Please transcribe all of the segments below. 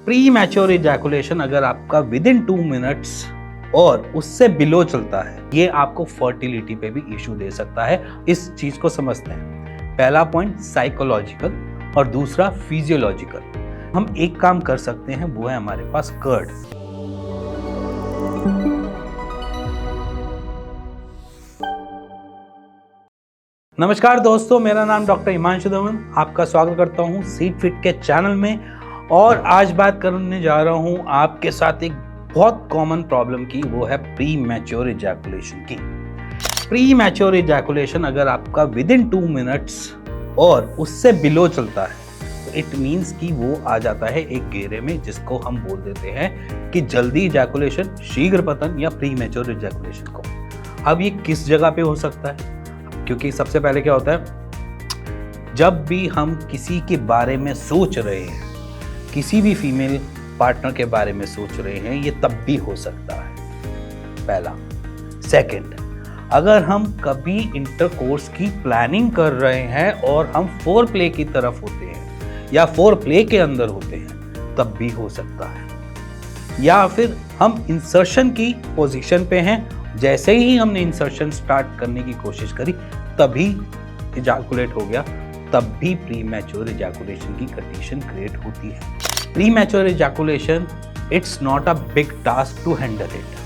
Pre mature ejaculation अगर आपका with in 2 minutes और उससे बिलो चलता है, ये आपको फर्टिलिटी पे भी इश्यू दे सकता है। इस चीज को समझते हैं। पहला पॉइंट साइकोलॉजिकल और दूसरा फिजियोलॉजिकल। हम एक काम कर सकते हैं, वो है हमारे पास कर्ड। नमस्कार दोस्तों, मेरा नाम डॉक्टर हिमांशु दमन, आपका स्वागत करता हूं सीड फिट के चैनल में। और आज बात करने जा रहा हूं आपके साथ एक बहुत कॉमन प्रॉब्लम की, वो है प्री मैच्योर इजैकुलेशन की। प्री मैच्योर इजैकुलेशन अगर आपका विद इन 2 मिनट्स और उससे बिलो चलता है, तो इट मीन्स कि वो आ जाता है एक घेरे में, जिसको हम बोल देते हैं कि जल्दी इजैकुलेशन, शीघ्र पतन या प्री मैच्योर इजैकुलेशन को। अब ये किस जगह पे हो सकता है? क्योंकि सबसे पहले क्या होता है, जब भी हम किसी के बारे में सोच रहे हैं, किसी भी फीमेल पार्टनर के बारे में सोच रहे हैं, ये तब भी हो सकता है, पहला। सेकंड, अगर हम कभी इंटरकोर्स की प्लानिंग कर रहे हैं और हम फोर प्ले की तरफ होते हैं या फोर प्ले के अंदर होते हैं, तब भी हो सकता है। या फिर हम इंसर्शन की पोजीशन पे हैं, जैसे ही हमने इंसर्शन स्टार्ट करने की कोशिश करी तभी इजैकुलेट हो गया, तब भी प्री मैच्योर इजैकुलेशन की कंडीशन क्रिएट होती है। Premature ejaculation it's not a big task to handle it,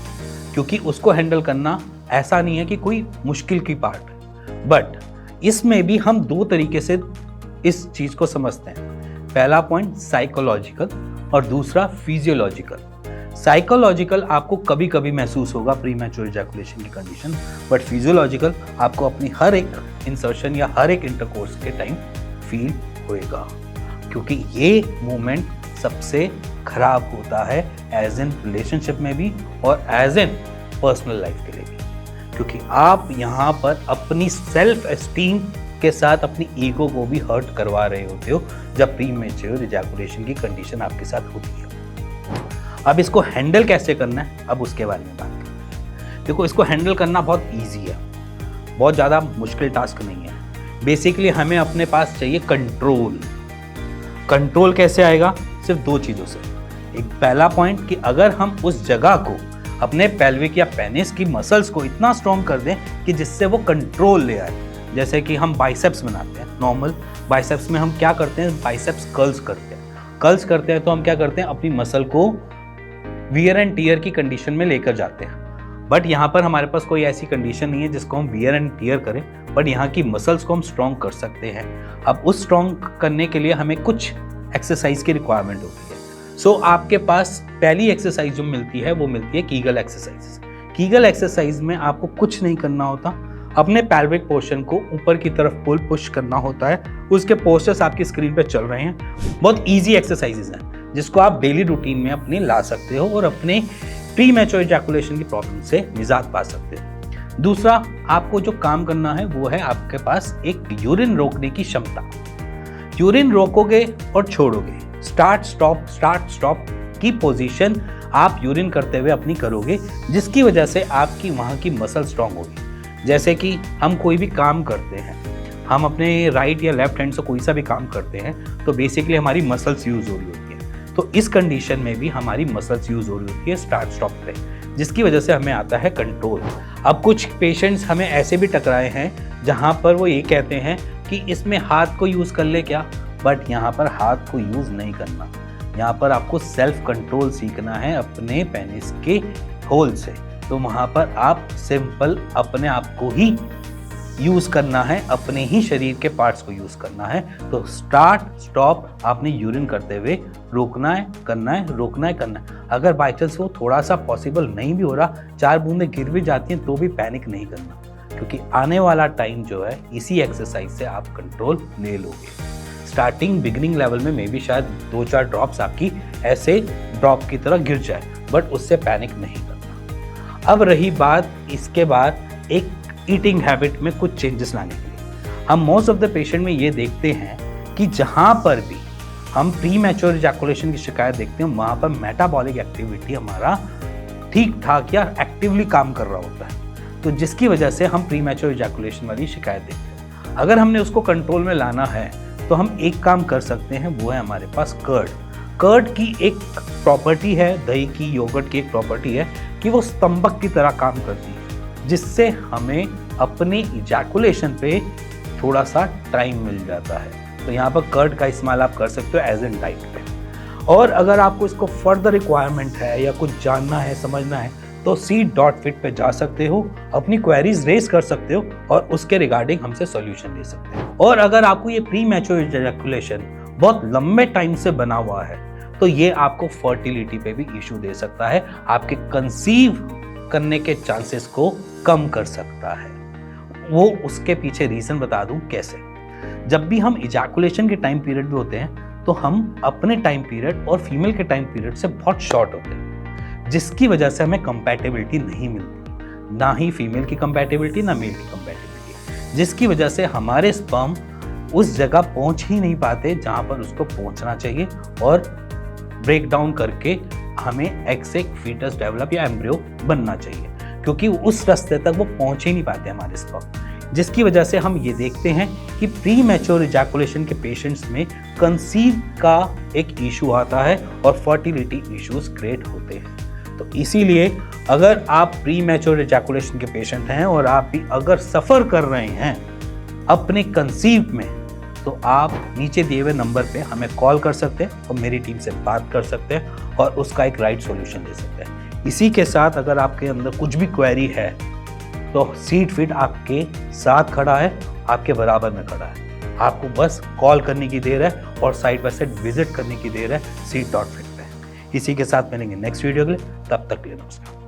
क्योंकि उसको हैंडल करना ऐसा नहीं है कि कोई मुश्किल की पार्ट है। बट इसमें भी हम दो तरीके से इस चीज को समझते हैं। पहला पॉइंट साइकोलॉजिकल और दूसरा फिजियोलॉजिकल। साइकोलॉजिकल आपको कभी कभी महसूस होगा प्री मैच्योर इजैकुलेशन की कंडीशन, बट फिजियोलॉजिकल आपको अपनी हर एक इंसर्शन या हर एक इंटरकोर्स के टाइम फील होएगा, क्योंकि ये मोमेंट सबसे खराब होता है एज इन रिलेशनशिप में भी और एज इन पर्सनल लाइफ के लिए भी, क्योंकि आप यहाँ पर अपनी सेल्फ एस्टीम के साथ अपनी ईगो को भी हर्ट करवा रहे होते हो जब प्री मैच्योर इजैकुलेशन की कंडीशन आपके साथ होती है। अब इसको हैंडल कैसे करना है, अब उसके बारे में बात करते हैं। देखो, इसको हैंडल करना बहुत ईजी है, बहुत ज़्यादा मुश्किल टास्क नहीं है। बेसिकली हमें अपने पास चाहिए कंट्रोल। कंट्रोल कैसे आएगा? सिर्फ दो चीज़ों से। एक पहला पॉइंट कि अगर हम उस जगह को, अपने पेल्विक या पेनिस की मसल्स को इतना स्ट्रॉन्ग कर दें कि जिससे वो कंट्रोल ले आए। जैसे कि हम बाइसेप्स बनाते हैं, नॉर्मल बाइसेप्स में हम क्या करते हैं, बाइसेप्स कर्ल्स करते हैं। कर्ल्स करते हैं तो हम क्या करते हैं, अपनी मसल को वियर एंड टीयर की कंडीशन में लेकर जाते हैं। बट यहाँ पर हमारे पास कोई ऐसी कंडीशन नहीं है जिसको हम वियर एंड टीयर करें, बट यहाँ की मसल्स को हम स्ट्रॉन्ग कर सकते हैं। अब उस स्ट्रॉन्ग करने के लिए हमें कुछ एक्सरसाइज की रिक्वायरमेंट होती है। सो आपके पास पहली एक्सरसाइज जो मिलती है वो मिलती है कीगल एक्सरसाइज। कीगल एक्सरसाइज में आपको कुछ नहीं करना होता, अपने पैल्विक पोर्शन को ऊपर की तरफ पुल पुश करना होता है। उसके पोस्टर्स आपकी स्क्रीन पे चल रहे हैं। बहुत ईजी एक्सरसाइजेज हैं जिसको आप डेली रूटीन में अपने ला सकते हो और अपने प्री मैच्योर इजैकुलेशन की प्रॉब्लम से निजात पा सकते हो। दूसरा, आपको जो काम करना है वो है आपके पास एक यूरिन रोकने की क्षमता। यूरिन रोकोगे और छोड़ोगे, स्टार्ट स्टॉप की पोजीशन आप यूरिन करते हुए अपनी करोगे, जिसकी वजह से आपकी वहाँ की मसल स्ट्रांग होगी। जैसे कि हम कोई भी काम करते हैं, हम अपने राइट या लेफ्ट हैंड से कोई सा भी काम करते हैं, तो बेसिकली हमारी मसल्स यूज हो रही होती है। तो इस कंडीशन में भी हमारी मसल्स यूज हो रही होती है स्टार्ट स्टॉप पे, जिसकी वजह से हमें आता है कंट्रोल। अब कुछ पेशेंट्स हमें ऐसे भी टकराए हैं जहां पर वो ये कहते हैं कि इसमें हाथ को यूज कर ले क्या, बट यहाँ पर हाथ को यूज नहीं करना। यहाँ पर आपको सेल्फ कंट्रोल सीखना है अपने पेनिस के होल से। तो वहाँ पर आप सिंपल अपने आप को ही यूज करना है, अपने ही शरीर के पार्ट्स को यूज करना है। तो स्टार्ट स्टॉप आपने यूरिन करते हुए रोकना है, करना है, रोकना है, करना है। अगर बाई चांस वो थोड़ा सा पॉसिबल नहीं भी हो रहा, 4 बूंदें गिर भी जाती हैं, तो भी पैनिक नहीं करना, क्योंकि आने वाला टाइम जो है इसी एक्सरसाइज से आप कंट्रोल ले लोगे। स्टार्टिंग बिगिनिंग लेवल में मे बी शायद 2-4 ड्रॉप्स आपकी ऐसे ड्रॉप की तरह गिर जाए, बट उससे पैनिक नहीं करना। अब रही बात इसके बाद एक ईटिंग हैबिट में कुछ चेंजेस लाने के लिए, हम मोस्ट ऑफ द पेशेंट में ये देखते हैं कि जहाँ पर भी हम प्री मैच्योर इजैकुलेशन की शिकायत देखते हैं, वहाँ पर मेटाबॉलिक एक्टिविटी हमारा ठीक ठाक या एक्टिवली काम कर रहा होता है, तो जिसकी वजह से हम प्री मैच्योर इजैकुलेशन वाली शिकायत देखते हैं। अगर हमने उसको कंट्रोल में लाना है तो हम एक काम कर सकते हैं, वो है हमारे पास कर्ड। कर्ड की एक प्रॉपर्टी है, दही की, योगर्ट की एक प्रॉपर्टी है कि वो स्तंभक की तरह काम करती है, जिससे हमें अपने इजैकुलेशन पे थोड़ा सा टाइम मिल जाता है। तो यहाँ पर कर्ड का इस्तेमाल आप कर सकते हो एज एन डाइट पे। और अगर आपको इसको फर्दर रिक्वायरमेंट है या कुछ जानना है, समझना है, तो seed.fit पे जा सकते हो, अपनी क्वेरीज रेज कर सकते हो और उसके रिगार्डिंग हमसे सॉल्यूशन ले सकते हो। और अगर आपको ये प्री मैच्योर इजैकुलेशन बहुत लंबे टाइम से बना हुआ है तो ये आपको फर्टिलिटी पे भी इशू दे सकता है, आपके कंसीव करने के चांसेस को कम कर सकता है। वो उसके पीछे रीजन बता दूं कैसे। जब भी हम इजैकुलेशन के टाइम पीरियड में होते हैं तो हम अपने टाइम पीरियड और फीमेल के टाइम पीरियड से बहुत शॉर्ट होते हैं, जिसकी वजह से हमें कंपैटिबिलिटी नहीं मिलती, ना ही फीमेल की कंपैटिबिलिटी ना मेल की कंपैटिबिलिटी, जिसकी वजह से हमारे स्पर्म उस जगह पहुंच ही नहीं पाते जहां पर उसको पहुंचना चाहिए और ब्रेक डाउन करके हमें एग से फीटस डेवलप या एम्ब्रियो बनना चाहिए, क्योंकि उस रास्ते तक वो पहुंच ही नहीं पाते हमारे स्पर्म। जिसकी वजह से हम ये देखते हैं कि प्री मैच्योर इजैकुलेशन के पेशेंट्स में कंसीव का एक इशू आता है और फर्टिलिटी इश्यूज क्रिएट होते हैं। तो इसीलिए अगर आप प्री मैच्योर इजैकुलेशन के पेशेंट हैं और आप भी अगर सफ़र कर रहे हैं अपने कंसीव में, तो आप नीचे दिए हुए नंबर पे हमें कॉल कर सकते हैं और मेरी टीम से बात कर सकते हैं और उसका एक राइट सॉल्यूशन दे सकते हैं। इसी के साथ अगर आपके अंदर कुछ भी क्वेरी है तो सीड.फिट आपके साथ खड़ा है, आपके बराबर में खड़ा है। आपको बस कॉल करने की देर है और साइड बाय साइड विजिट करने की देर है seed.fit पे। इसी के साथ मिलेंगे नेक्स्ट वीडियो के लिए, तब तक के लिए नमस्कार।